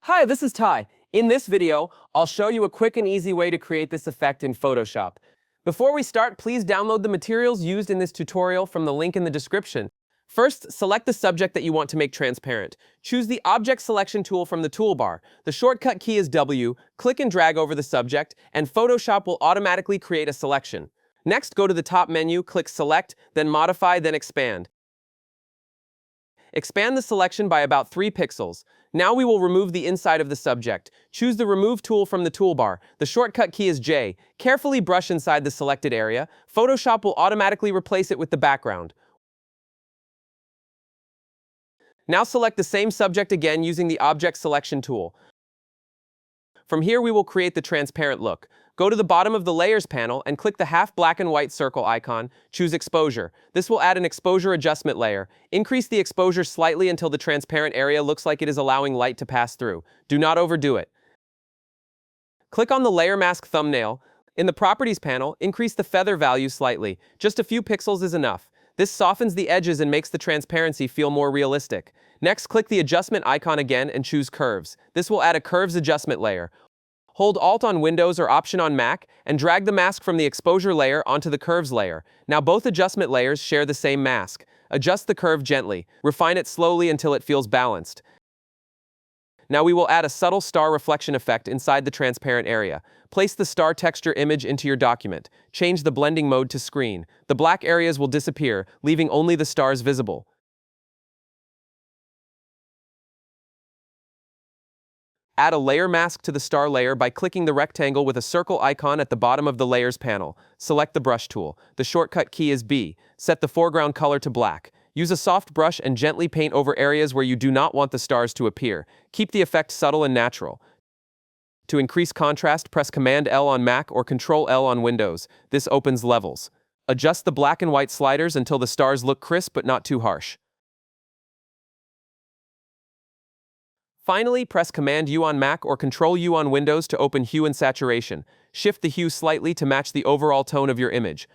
Hi, this is Ty. In this video, I'll show you a quick and easy way to create this effect in Photoshop. Before we start, please download the materials used in this tutorial from the link in the description. First, select the subject that you want to make transparent. Choose the Object Selection tool from the toolbar. The shortcut key is W, click and drag over the subject, and Photoshop will automatically create a selection. Next, go to the top menu, click Select, then Modify, then Expand. Expand the selection by about 3 pixels. Now we will remove the inside of the subject. Choose the Remove tool from the toolbar. The shortcut key is J. Carefully brush inside the selected area. Photoshop will automatically replace it with the background. Now select the same subject again using the Object Selection tool. From here we will create the transparent look. Go to the bottom of the Layers panel and click the half black and white circle icon. Choose Exposure. This will add an exposure adjustment layer. Increase the exposure slightly until the transparent area looks like it is allowing light to pass through. Do not overdo it. Click on the Layer Mask thumbnail. In the Properties panel, increase the feather value slightly. Just a few pixels is enough. This softens the edges and makes the transparency feel more realistic. Next, click the adjustment icon again and choose Curves. This will add a Curves adjustment layer. Hold Alt on Windows or Option on Mac and drag the mask from the exposure layer onto the curves layer. Now both adjustment layers share the same mask. Adjust the curve gently. Refine it slowly until it feels balanced. Now we will add a subtle star reflection effect inside the transparent area. Place the star texture image into your document. Change the blending mode to screen. The black areas will disappear, leaving only the stars visible. Add a layer mask to the star layer by clicking the rectangle with a circle icon at the bottom of the Layers panel. Select the Brush tool. The shortcut key is B. Set the foreground color to black. Use a soft brush and gently paint over areas where you do not want the stars to appear. Keep the effect subtle and natural. To increase contrast, press Command L on Mac or Control L on Windows. This opens Levels. Adjust the black and white sliders until the stars look crisp but not too harsh. Finally, press Command U on Mac or Control U on Windows to open Hue and Saturation. Shift the hue slightly to match the overall tone of your image.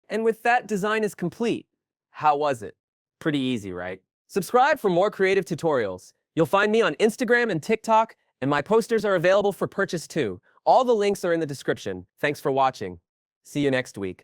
And with that, design is complete. How was it? Pretty easy, right? Subscribe for more creative tutorials. You'll find me on Instagram and TikTok, and my posters are available for purchase too. All the links are in the description. Thanks for watching. See you next week.